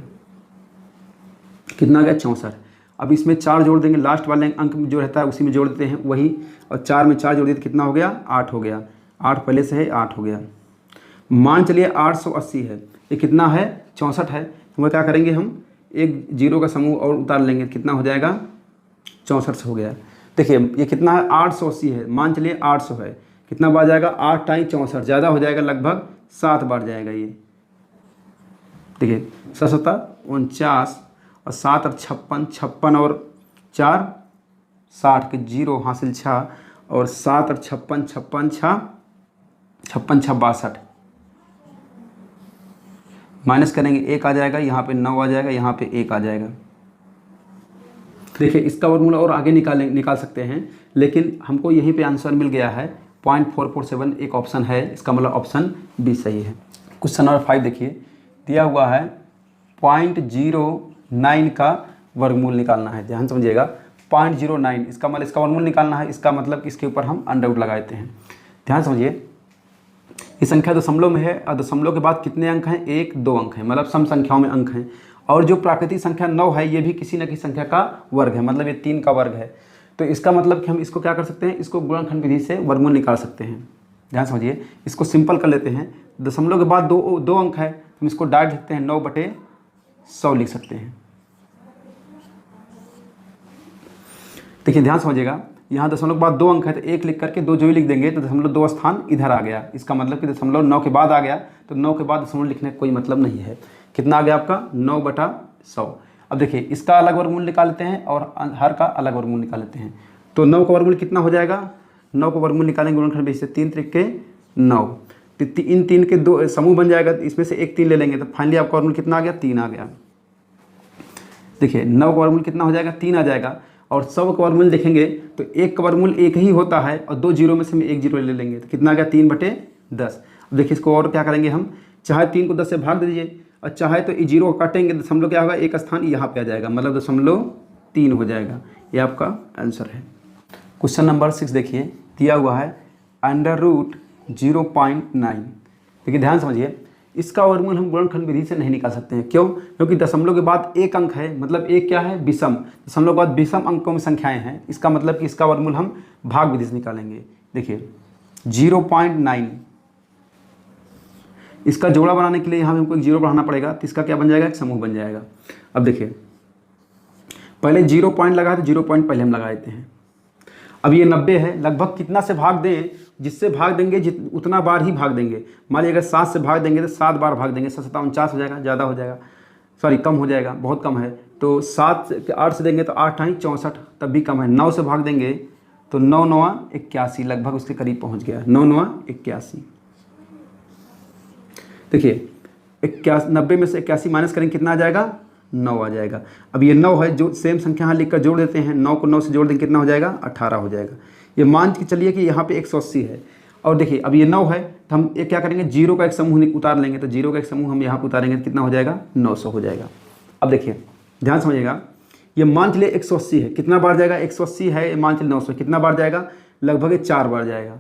कितना आ गया? 64। अब इसमें 4 जोड़ देंगे, लास्ट वाले अंक में जो रहता है उसी में जोड़ देते हैं वही, और 4 में 4 जोड़ दिए तो कितना हो गया? 8 हो गया। 8 पहले से है, 8 हो गया। मान चलिए 880 है, ये कितना है? 64 है। तो वह क्या करेंगे, हम एक 0 का समूह और उतार लेंगे, कितना हो जाएगा? 64 से हो गया। देखिए ये कितना है? 880 है, मान चलिए 800 है, कितना बार जाएगा? 8 टाइम 64, ज़्यादा हो जाएगा, लगभग 7 बार जाएगा ये। देखिए 7 49 और 7 और 56, 56 और 4 60 के 0 हासिल 6, और 7 और 56, 56 62। माइनस करेंगे, 1 आ जाएगा, यहाँ पे 9 आ जाएगा, यहाँ पे 1 आ जाएगा। देखिए इसका वर्गमूल और आगे निकाल सकते हैं, लेकिन हमको यहीं पे आंसर मिल गया है 0.447, एक ऑप्शन है, इसका मतलब ऑप्शन बी सही है। क्वेश्चन नंबर 5 देखिए, दिया हुआ है 0.09 का वर्गमूल निकालना है। ध्यान समझिएगा, 0.09 इसका मतलब इसका वर्गमूल निकालना है। इसका मतलब कि इसके ऊपर हम अंडर रूट लगा देते हैं। ध्यान समझिए, ये संख्या दशमलव में है और दशमलव के बाद कितने अंक हैं? 1 2 अंक हैं, मतलब सम संख्याओं में अंक हैं। और जो प्राकृतिक संख्या 9 है, ये भी किसी न किसी संख्या का वर्ग है, मतलब ये 3 का वर्ग है। तो इसका मतलब कि हम इसको क्या कर सकते हैं? इसको गुणनखंड विधि से वर्गमूल निकाल सकते हैं। ध्यान समझिए, इसको सिंपल कर लेते हैं। दशमलव के बाद दो अंक है, हम इसको डायरेक्ट लिखते हैं, 9/100 लिख सकते हैं। देखिए ध्यान समझिएगा, यहाँ दशमलव के बाद 2 अंक है, तो 1 लिख करके 2 जो ही लिख देंगे तो दशमलव 2 स्थान इधर आ गया। इसका मतलब कि दशमलव 9 के बाद आ गया, तो 9 के बाद दशमलव लिखने का कोई मतलब नहीं है। कितना आ गया आपका? 9/100। अब देखिए इसका अलग वर्गमूल निकाल लेते हैं और हर का अलग वर्गमूल निकाल लेते हैं। तो 9 का वर्गमूल कितना हो जाएगा? 9 का वर्गमूल निकालेंगे गुणनखंड विधि से, 3 त्रिक 9, इन 3 के 2 समूह बन जाएगा, इसमें से एक 3 ले लेंगे, तो फाइनली आपका वर्गमूल कितना आ गया? 3 आ गया। देखिए 9 का वर्गमूल कितना हो जाएगा? 3 आ जाएगा। और 100 का वर्गमूल देखेंगे तो 1 का वर्गमूल 1 ही होता है, और 2 जीरो में से हम 1 जीरो ले लेंगे, तो कितना आ गया? 3/10। अब देखिए इसको और क्या करेंगे, हम चाहे 3 को 10 से भाग दीजिए, और चाहे तो 0 काटेंगे, दशमलव क्या होगा? एक स्थान यहाँ पे आ जाएगा, मतलब 0.3 हो जाएगा। ये आपका आंसर है। क्वेश्चन नंबर 6 देखिए, दिया हुआ है √0.9। देखिए ध्यान समझिए, इसका वर्गमूल हम गुणनखंड विधि से नहीं निकाल सकते हैं। क्यों? क्योंकि दशमलव के बाद एक अंक है, मतलब एक क्या है? विषम। दशमलव के बाद विषम अंकों में संख्याएं हैं, इसका मतलब कि इसका वर्गमूल हम भाग विधि से निकालेंगे। देखिए 0.9, इसका जोड़ा बनाने के लिए यहाँ हमको एक 0 बढ़ाना पड़ेगा, तो इसका क्या बन जाएगा? एक समूह बन जाएगा। अब देखिए पहले 0 पॉइंट लगाए, तो 0 पॉइंट पहले हम लगा देते हैं। अब ये 90 है, लगभग कितना से भाग दें? जिससे भाग देंगे उतना बार ही भाग देंगे। मान लीजिए अगर 7 से भाग देंगे तो 7 बार भाग देंगे, 7 7 49 हो जाएगा, ज़्यादा हो जाएगा, सॉरी कम हो जाएगा, बहुत कम है। तो 8 से देंगे तो 8 टाइम 64, तब भी कम है। 9 से भाग देंगे तो 9 9 81, लगभग उसके करीब पहुँच गया, 9 9 81। देखिए 90 में से 81 माइनस करेंगे, कितना आ जाएगा? 9 आ जाएगा। अब ये 9 है, जो सेम संख्या यहाँ लिखकर जोड़ देते हैं, 9 को 9 से जोड़ देंगे, कितना हो जाएगा? 18 हो जाएगा। ये मान के चलिए कि यहाँ पे 180 है, और देखिए अब ये 9 है, तो हम एक क्या करेंगे? 0 का एक समूह उतार लेंगे, तो 0 का एक समूह हम यहाँ पे उतारेंगे तो कितना हो जाएगा? 900 हो जाएगा। अब देखिए ध्यान समझिएगा, ये मान चलिए 180 है, कितना बार जाएगा? 180 है, मान चलिए 900, कितना बार जाएगा? लगभग 4 बार जाएगा।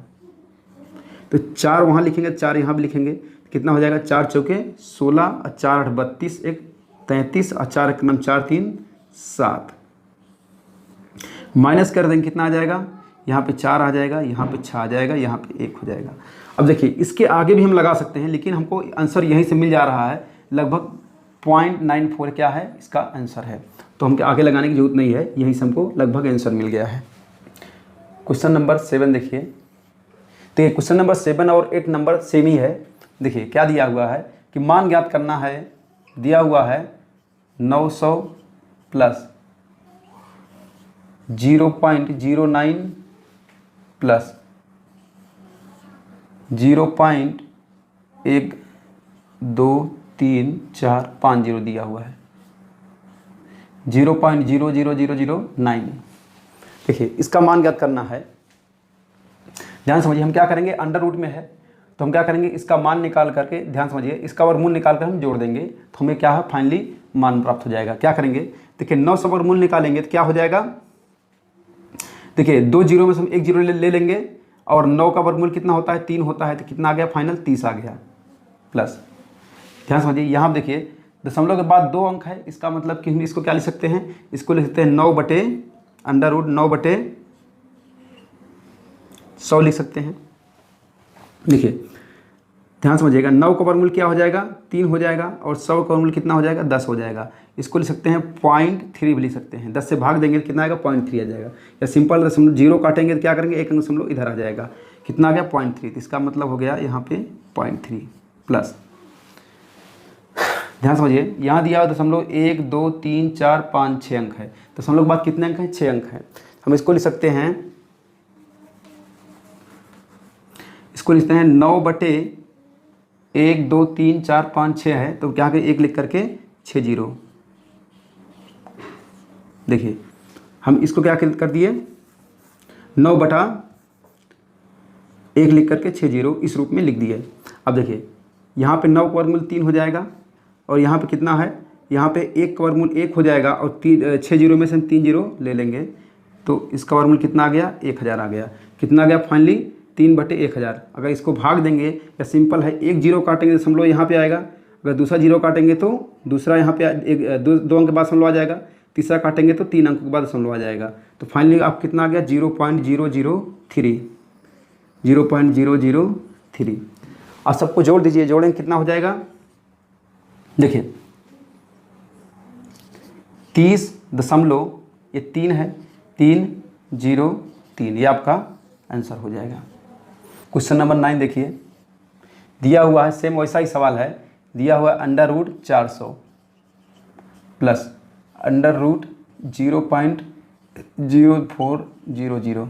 तो 4 वहाँ लिखेंगे, 4 यहाँ भी लिखेंगे, कितना हो जाएगा? 4 चौके 16 और 4 8 32, 1 33 और 4 1 4 3 7। माइनस कर देंगे कितना आ जाएगा, यहाँ पे 4 आ जाएगा, यहाँ पे 6 आ जाएगा, यहाँ पे 1 हो जाएगा। अब देखिए इसके आगे भी हम लगा सकते हैं, लेकिन हमको आंसर यहीं से मिल जा रहा है, लगभग 0.94 क्या है इसका आंसर है, तो हमको आगे लगाने की जरूरत नहीं है, यहीं से हमको लगभग आंसर मिल गया है। क्वेश्चन नंबर 7 देखिए, तो क्वेश्चन नंबर 7 और 8 नंबर सेम ही है। देखिए क्या दिया हुआ है कि मान ज्ञात करना है, दिया हुआ है 900 प्लस 0.09 प्लस 0.123450 दिया हुआ है, 0.00009। देखिए इसका मान ज्ञात करना है, ध्यान समझिए। हम क्या करेंगे, अंडर रूट में है तो हम क्या करेंगे, इसका मान निकाल करके, ध्यान समझिए, इसका वर्गमूल निकाल कर हम जोड़ देंगे तो हमें क्या है फाइनली मान प्राप्त हो जाएगा। क्या करेंगे, देखिए 900 वर्गमूल निकालेंगे तो क्या हो जाएगा, देखिए 2 जीरो में से हम 1 जीरो ले लेंगे, और 9 का वर्गमूल कितना होता है, 3 होता है, तो कितना आ गया फाइनल 30 आ गया प्लस। ध्यान समझिए, यहाँ देखिए दशमलव के बाद 2 अंक है, इसका मतलब कि हम इसको क्या लिख सकते हैं, इसको लिख सकते हैं 9/√9/100 लिख सकते हैं। देखिए ध्यान समझिएगा, 9 का वर्गमूल क्या हो जाएगा, 3 हो जाएगा, और 100 का वर्गमूल कितना हो जाएगा, 10 हो जाएगा। इसको लिख सकते हैं 0.3 भी लिख सकते हैं, 10 से भाग देंगे तो कितना आएगा 0.3 आ जाएगा। या सिंपल दशमलव जीरो काटेंगे तो क्या करेंगे, एक दशमलव इधर आ जाएगा, कितना आ गया 0.3, तो इसका मतलब हो गया यहाँ पे 0.3 प्लस। ध्यान समझिए, यहाँ दिया हुआ दशमलव 1 2 3 4 5 6 अंक है, दशमलव के बाद कितने अंक हैं, 6 अंक हैं। हम इसको लिख सकते हैं, इसको लिखते हैं 9/1 2 3 4 5 6 है, तो क्या करें 1 लिख करके 6 जीरो। देखिए हम इसको क्या कर दिए, 9/1 लिख करके 6 जीरो इस रूप में लिख दिए। अब देखिए यहाँ पे 9 का वर्गमूल 3 हो जाएगा, और यहाँ पे कितना है, यहाँ पे 1 का वर्गमूल 1 हो जाएगा, और 6 जीरो में से हम 3 जीरो ले लेंगे, तो इसका वर्गमूल कितना आ गया, 1000 आ गया। कितना आ गया फाइनली 3/1000। अगर इसको भाग देंगे, या सिंपल है 1 जीरो काटेंगे दशमलव यहाँ पे आएगा, अगर दूसरा जीरो काटेंगे तो दूसरा यहाँ पे 2 अंक के बाद दशमलव आ जाएगा, तीसरा काटेंगे तो 3 अंक के बाद दशमलव आ जाएगा। तो फाइनली आप कितना आ गया 0.003, 0.003। और सबको जोड़ दीजिए, जोड़ेंगे कितना हो जाएगा, देखिए 30 ये 3 है, 303, ये आपका आंसर हो जाएगा। क्वेश्चन नंबर 9 देखिए, दिया हुआ है सेम वैसा ही सवाल है, दिया हुआ है √400 प्लस √0.0400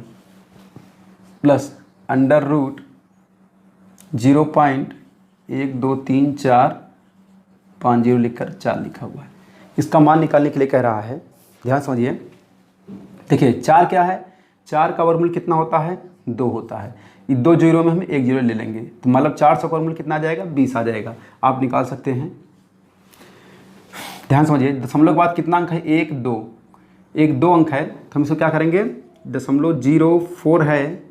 प्लस √0.123450 लिखकर 4 लिखा हुआ है। इसका मान निकालने के लिए कह रहा है, ध्यान समझिए। देखिए 4 क्या है, 4 का वर्गमूल कितना होता है, 2 होता है। ये 2 जीरो में हम 1 जीरो ले लेंगे, तो मतलब 400 का वर्गमूल कितना आ जाएगा, 20 आ जाएगा। आप निकाल सकते हैं। ध्यान समझिए, दशमलव के बाद कितना अंक है, 1 2 अंक है, तो हम इसको क्या करेंगे, 0.04 है,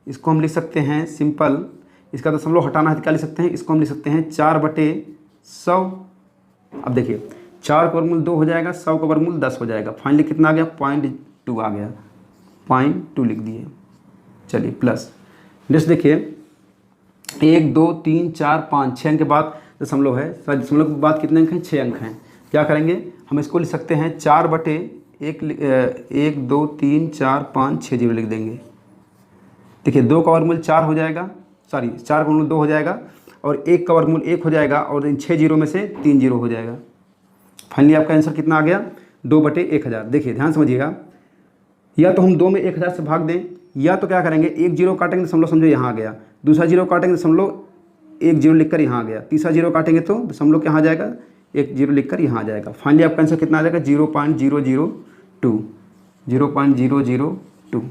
इसको हम लिख सकते हैं सिंपल, इसका दशमलव हटाना है तो क्या लिख सकते हैं, इसको हम लिख सकते हैं 4/100। अब देखिए 4 का वर्गमूल 2 हो जाएगा, 100 का वर्गमूल 10 हो जाएगा। फाइनली कितना आ गया, 0.2 आ गया, 0.2 लिख दिए। चलिए प्लस, नेक्स्ट देखिए 1 2 3 4 5 6 अंक के बाद दशमलव है, दशमलव के बाद कितने अंक हैं, 6 अंक हैं। क्या करेंगे, हम इसको लिख सकते हैं 4/1 2 3 4 5 6 जीरो लिख देंगे। देखिए 2 का वर्गमूल 4 हो जाएगा, 4 का वर्गमूल 2 हो जाएगा, और 1 का वर्गमूल 1 हो जाएगा, और इन 6 जीरो में से 3 जीरो हो जाएगा। फाइनली आपका आंसर कितना आ गया, 2/1000। देखिए ध्यान समझिएगा, या तो हम 2 में 1000 से भाग दें, या तो क्या करेंगे 1 जीरो काटेंगे, दशमलव समझो यहाँ आ गया, दूसरा जीरो काटेंगे, दशमलव 1 जीरो लिखकर यहाँ आ गया, तीसरा जीरो काटेंगे तो दशमलव क्या आ जाएगा, 1 जीरो लिखकर यहाँ आ जाएगा। फाइनली आपका आंसर कितना आ जाएगा, 0.002, 0.002।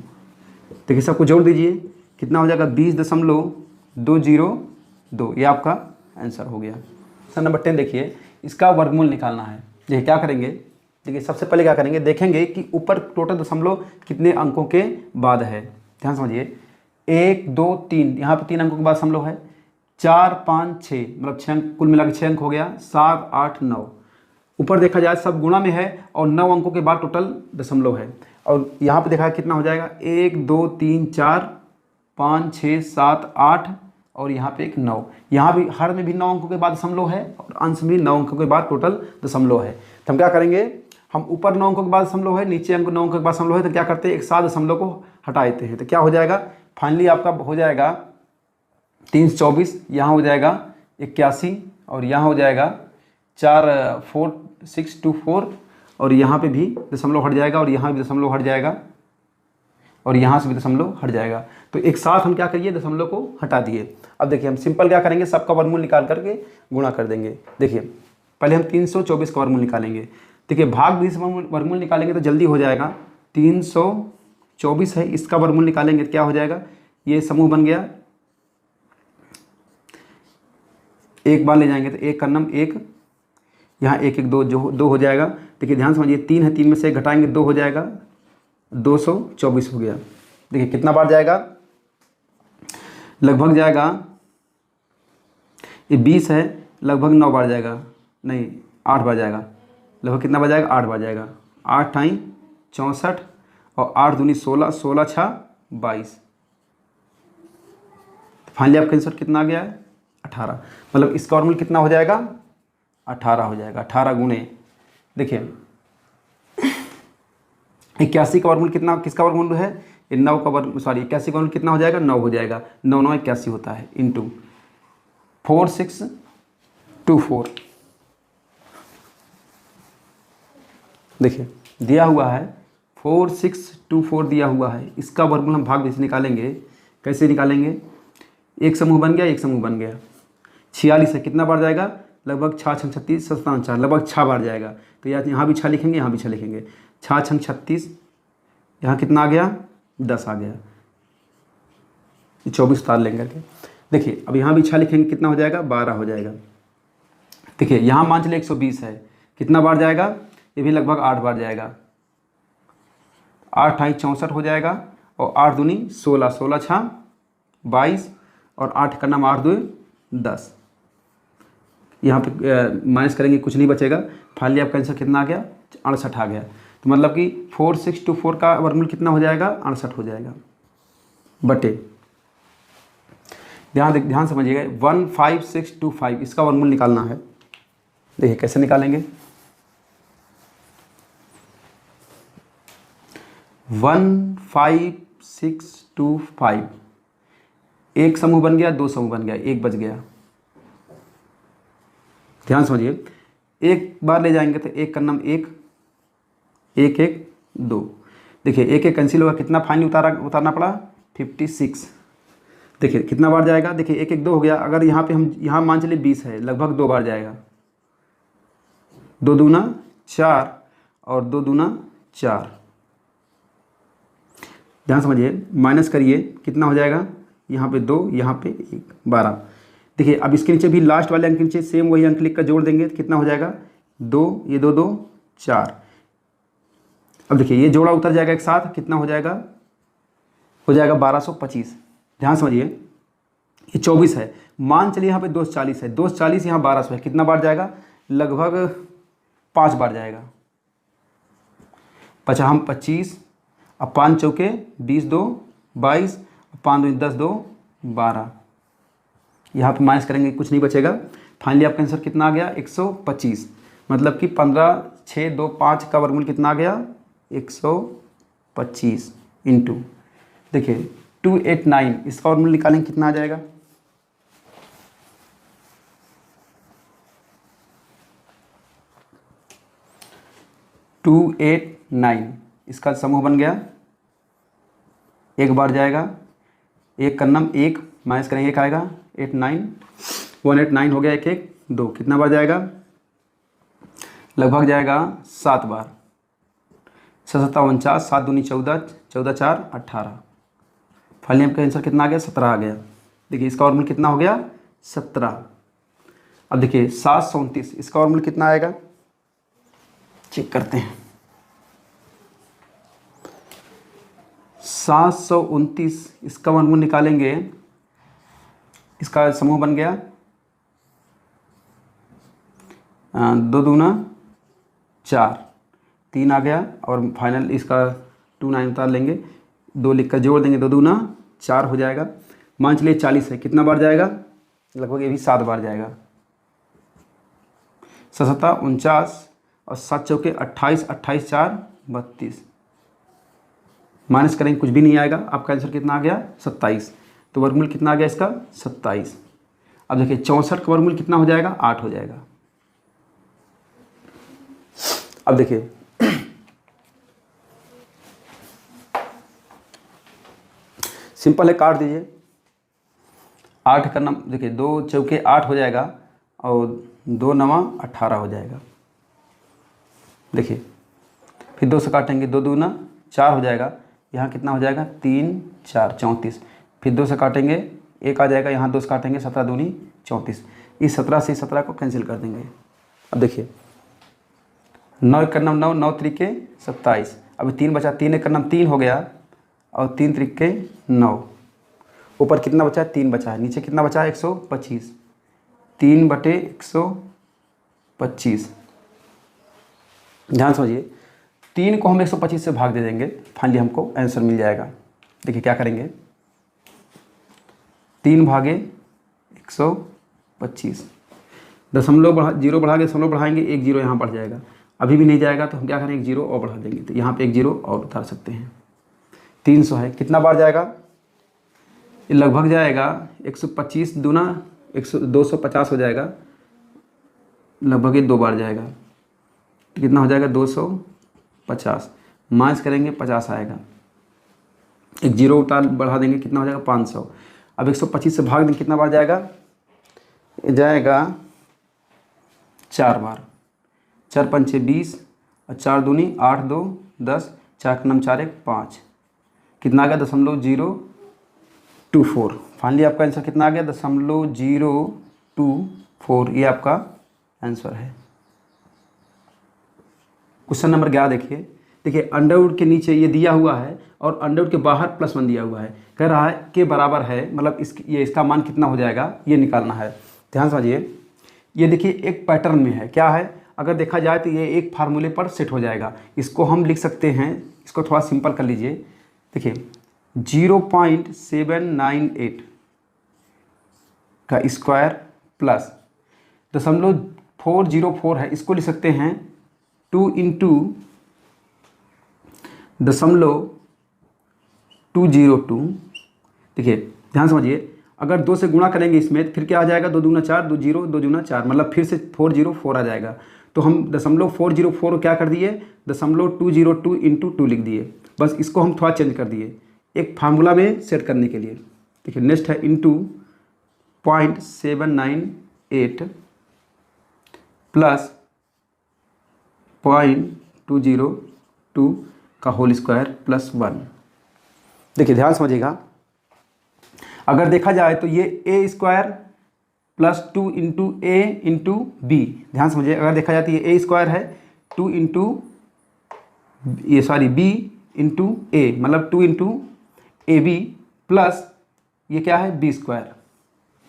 देखिए सबको जोड़ दीजिए, कितना हो जाएगा, 20.202, ये आपका आंसर हो गया। क्वेश्चन नंबर 10 देखिए, इसका वर्गमूल निकालना है। देखिए क्या करेंगे, देखिए सबसे पहले क्या करेंगे, देखेंगे कि ऊपर टोटल दशमलव कितने अंकों के बाद है। ध्यान समझिए, 1 2 3, यहाँ पे 3 अंकों के बाद दशमलव है, 4 5 6, मतलब 6 अंक, कुल मिला के 6 अंक हो गया, 7 8 9। ऊपर देखा जाए सब गुणा में है और 9 अंकों के बाद टोटल दशमलव है। और यहाँ पे देखा कितना हो जाएगा, 1 2 3 4 5 6 7 8 और यहाँ पे एक 9। यहाँ भी हर में भी 9 अंकों के बाद दशमलव है और अंश में 9 अंकों के बाद टोटल दशमलव है। तो हम क्या करेंगे, हम ऊपर 9 अंकों के बाद दशमलव है, नीचे 9 अंकों के बाद दशमलव है, तो क्या करते हैं एक साथ दशमलव को हटा देते हैं। तो क्या हो जाएगा, फाइनली आपका हो जाएगा 324, यहाँ हो जाएगा 81 और यहाँ हो जाएगा 44624 और यहाँ पे भी दशमलव हट जाएगा और यहाँ भी दशमलव हट जाएगा और यहाँ से भी दशमलव हट जाएगा। तो एक साथ हम क्या करिए, दशमलव को हटा दिए। अब देखिए हम सिंपल क्या करेंगे, सबका वर्गमूल निकाल करके गुणा कर देंगे। देखिए पहले हम 324 का वर्गमूल निकालेंगे। देखिए भाग 20 वर्गमूल निकालेंगे तो जल्दी हो जाएगा। 324 है, इसका वर्गमूल निकालेंगे तो क्या हो जाएगा, ये समूह बन गया, एक बार ले जाएंगे तो एक का नम 1, यहाँ 1 1 2 जो 2 हो जाएगा। देखिए ध्यान समझिए, 3 है, 3 में से 1 घटाएंगे 2 हो जाएगा, 224 हो गया। देखिए कितना बार जाएगा, लगभग जाएगा, ये 20 है, लगभग 9 बार जाएगा, नहीं 8 बार जाएगा। लगभग कितना बार जाएगा, 8 बार जाएगा। 8 × 64 और 8 दूनी 16, 16 × 22। फाइनली आपका आंसर कितना आ गया है, 18। मतलब इसका वर्गमूल कितना हो जाएगा, 18 हो जाएगा। 18 गुणे, देखिए 81 का वर्गमूल कितना, किसका वर्गमूल है, 9 का वर्ग, सॉरी 81 का वर्गमूल कितना हो जाएगा, 9 हो जाएगा। 9 9 81 होता है, इंटू 4624। देखिए दिया हुआ है 4624 दिया हुआ है, इसका वर्गमूल हम भाग 20 निकालेंगे। कैसे निकालेंगे, एक समूह बन गया, एक समूह बन गया। 46 है, कितना बार जाएगा, लगभग 6 × 36 57 4, लगभग 6 बार जाएगा। तो यहाँ भी 6 लिखेंगे, यहाँ भी 6 लिखेंगे। 6 × 36, यहाँ कितना आ गया, 10 आ गया। 24 उतार लेंगे करके। देखिए अब यहाँ भी 6 लिखेंगे, कितना हो जाएगा, 12 हो जाएगा। देखिए यहाँ मान चलिए 120 है, कितना बार जाएगा, ये भी लगभग 8 बार जाएगा। 8 × 64 हो जाएगा और 8 दूनी 16, 16 × 22 और 8 का नाम 8 2 10। यहाँ पे माइनस करेंगे, कुछ नहीं बचेगा। फाइनली आपका आंसर कितना आ गया, 68 आ गया। तो मतलब कि 4624 का वर्गमूल कितना हो जाएगा, 68 हो जाएगा। बटे ध्यान समझिएगा, 15625 इसका वर्गमूल निकालना है। देखिए कैसे निकालेंगे, 15625, एक समूह बन गया, 2 समूह बन गया, एक बच गया। ध्यान समझिए, एक बार ले जाएंगे तो एक का नाम 1 1 1 2। देखिए 1 1 कैंसिल होगा, कितना फाइनली उतारना पड़ा, 56। देखिए कितना बार जाएगा, देखिए 1 1 2 हो गया। अगर यहाँ पे हम यहाँ मान चलिए 20 है, लगभग 2 बार जाएगा। 2 दूना 4 और 2 दूना 4। ध्यान समझिए, माइनस करिए, कितना हो जाएगा, यहाँ पे 2, यहाँ पे 1, 12। देखिए अब इसके नीचे भी लास्ट वाले अंक के नीचे सेम वही अंक लिख कर जोड़ देंगे तो कितना हो जाएगा, 2, ये 2 2 4। अब देखिए ये जोड़ा उतर जाएगा एक साथ, कितना हो जाएगा 1225। ध्यान समझिए, ये 24 है, मान चलिए यहाँ पे 240 है, 240 यहाँ 1200 है, कितना बार जाएगा, लगभग 5 बार जाएगा। 5 25, अब 5 चौके 20 2 22, 5 2 10 2 12। यहाँ पे माइनस करेंगे, कुछ नहीं बचेगा। फाइनली आपका आंसर कितना आ गया, 125। मतलब कि 15 6 2 5 का वर्गमूल कितना आ गया, 125 इंटू, देखिए 289, इसका वर्गमूल निकालेंगे, कितना आ जाएगा, टू 8 9, इसका समूह बन गया, एक बार जाएगा, एक का नाम 1 माइनस करेंगे, एक आएगा 8 9 189 हो गया, 1 1 2, कितना बार जाएगा, लगभग जाएगा 7 बार। 7 7 49, 7 दूनी 14, 14 4 18। फाइनली आपका आंसर कितना आ गया, 17 आ गया। देखिए इसका वर्गमूल कितना हो गया, 17। अब देखिए 729, इसका वर्गमूल कितना आएगा, चेक करते हैं। 729, इसका वर्गमूल निकालेंगे, इसका समूह बन गया 2 दूना 4, 3 आ गया और फाइनल इसका 2 9 उतार लेंगे, 2 लिख कर जोड़ देंगे, 2 दूना 4 हो जाएगा। मान चलिए 40 है, कितना बार जाएगा, लगभग ये भी 7 बार जाएगा। 7 7 49 और 7 चौके 28, 28 4 32, माइनस करेंगे कुछ भी नहीं आएगा। आपका आंसर कितना आ गया 27। तो वर्गमूल कितना आ गया इसका 27। अब देखिए 64 का वर्गमूल कितना हो जाएगा 8 हो जाएगा। अब देखिए सिंपल है, काट दीजिए। 8 का नम देखिए 2 चौके 8 हो जाएगा और 2 9 18 हो जाएगा। देखिए फिर 2 से काटेंगे, 2 दूना 4 हो जाएगा, यहाँ कितना हो जाएगा 3 4 34। फिर 2 से काटेंगे 1 आ जाएगा, यहाँ 2 से काटेंगे 17 दूनी 34। इस 17 से 17 को कैंसिल कर देंगे। अब देखिए 9 1 9 9 9 त्रिके 27, अभी 3 बचा, 3 1 9 3 हो गया और 3 त्रिके 9, ऊपर कितना बचा है 3 बचा है, नीचे कितना बचा है 125, 3/125। ध्यान समझिए, 3 को हम 125 से भाग दे देंगे, फाइनली हमको आंसर मिल जाएगा। देखिए क्या करेंगे, 3 भागे 125, जीरो बढ़ा के दशमलव बढ़ाएंगे, 1 जीरो यहाँ बढ़ जाएगा। अभी भी नहीं जाएगा तो हम क्या करेंगे 1 जीरो और बढ़ा देंगे, तो यहाँ पे 1 जीरो और उतार सकते हैं। 300 है, कितना बार जाएगा, ये लगभग जाएगा 125 दूना 250 हो जाएगा, लगभग ये 2 बार जाएगा, तो कितना हो जाएगा 250, माइनस करेंगे 50 आएगा, 1 जीरो उतार बढ़ा देंगे, कितना हो जाएगा 500। अब 125 से भाग देंगे, कितना बार जाएगा, जाएगा 4 बार, 4 पंचे 20 और 4 दूनी 8 2 10, 4 का 4 1 5, कितना आ गया 0.024। फाइनली आपका आंसर कितना आ गया 0.024, ये आपका आंसर है। क्वेश्चन नंबर 11 देखिए। देखिए अंडरवुड के नीचे ये दिया हुआ है और अंडरवुड के बाहर +1 दिया हुआ है, कह रहा है के बराबर है, मतलब इसका मान कितना हो जाएगा ये निकालना है। ध्यान समझिए, ये देखिए एक पैटर्न में है, क्या है, अगर देखा जाए तो ये एक फार्मूले पर सेट हो जाएगा। इसको हम लिख सकते हैं, इसको थोड़ा सिंपल कर लीजिए। देखिए 0.798 का स्क्वायर प्लस 0.404 है, इसको लिख सकते हैं 2 इंटू 0.202। देखिए ध्यान समझिए, अगर 2 से गुणा करेंगे इसमें फिर क्या आ जाएगा, 2 दूना 4, 2 जीरो 2 दूना 4, मतलब फिर से 404 आ जाएगा। तो हम 0.404 क्या कर दिए, 0.202 इंटू 2 लिख दिए, बस इसको हम थोड़ा चेंज कर दिए एक फार्मूला में सेट करने के लिए। देखिए नेक्स्ट है इंटू 0.798 प्लस 0.202 का होल स्क्वायर प्लस 1। देखिए ध्यान समझिएगा, अगर देखा जाए तो ये a square plus 2 into a into b, ध्यान समझिए, अगर देखा जाए तो ये a स्क्वायर है 2 इंटू बी इंटू ए, मतलब 2 इंटू ए बी प्लस ये क्या है बी स्क्वायर।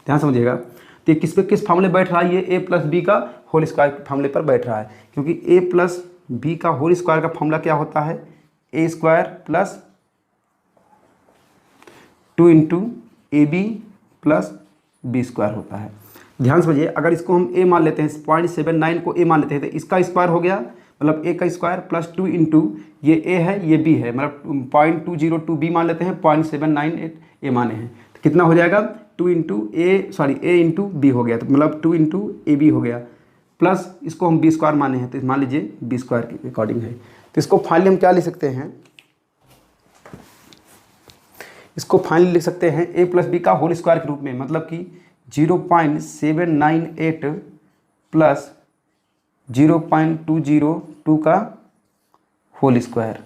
ध्यान समझिएगा, तो ये किस पे किस फार्मूले बैठ रहा है, ये ए प्लस बी का होल स्क्वायर फार्मूले पर बैठ रहा है, क्योंकि ए प्लस बी का होल स्क्वायर का फार्मूला क्या होता है, A square plus 2 into A B plus B square होता है। ध्यान समझिए, अगर इसको हम ए मान लेते हैं, 0.79 को ए मान लेते हैं, तो इसका स्क्वायर हो गया, मतलब ए का स्क्वायर प्लस 2 इंटू ये ए है ये बी है, मतलब 0.202 बी मान लेते हैं, 0.798 ए माने हैं, तो कितना हो जाएगा 2 इंटू ए इंटू बी हो गया, तो मतलब 2 इंटू ए बी हो गया, प्लस इसको हम बी स्क्वायर माने हैं, तो मान लीजिए बी स्क्वायर के अकॉर्डिंग है। तो इसको फाइनली हम क्या लिख सकते हैं, इसको फाइनली लिख सकते हैं ए प्लस बी का होल स्क्वायर के रूप में, मतलब कि 0.798 प्लस 0.202 का होल स्क्वायर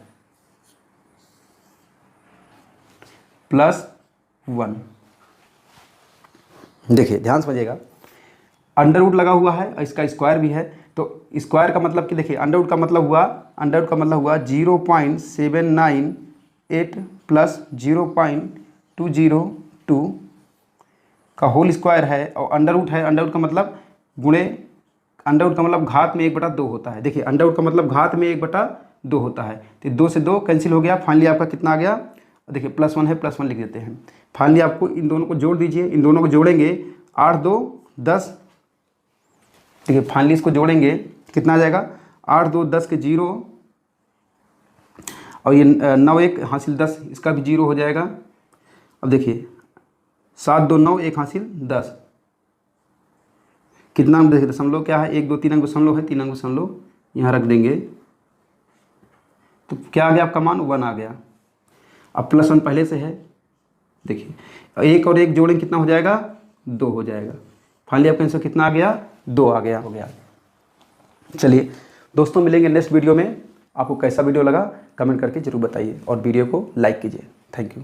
प्लस 1। देखिए ध्यान समझिएगा, अंडरवुड लगा हुआ है और इसका स्क्वायर भी है, तो स्क्वायर का मतलब कि देखिए अंडरवुड का मतलब हुआ 0.798 प्लस 0.202 का होल स्क्वायर है, और अंडरवुड है, अंडरवुड का मतलब गुणे अंडर रूट का मतलब घात में 1/2 होता है। देखिए अंडर रूट का मतलब घात में 1/2 होता है, तो 2 से 2 कैंसिल हो गया। फाइनली आपका कितना आ गया, देखिए +1 है, +1 लिख देते हैं। फाइनली आपको इन दोनों को जोड़ दीजिए, इन दोनों को जोड़ेंगे 8 2 10। देखिए फाइनली इसको जोड़ेंगे कितना आ जाएगा, 8 2 10 के 0, और ये 9 1 हासिल 10, इसका भी 0 हो जाएगा। अब देखिए 7 2 9 1 हासिल 10, कितना देखिए दशमलव क्या है, 1 2 3 अंक दशमलव है, 3 अंक दशमलव यहाँ रख देंगे, तो क्या आ गया आपका मान 1 आ गया। अब +1 पहले से है, देखिए 1 और 1 जोड़ें कितना हो जाएगा, 2 हो जाएगा। फाइनली आपका आंसर कितना आ गया, 2 आ गया, हो गया। चलिए दोस्तों मिलेंगे नेक्स्ट वीडियो में। आपको कैसा वीडियो लगा कमेंट करके जरूर बताइए और वीडियो को लाइक कीजिए। Thank you.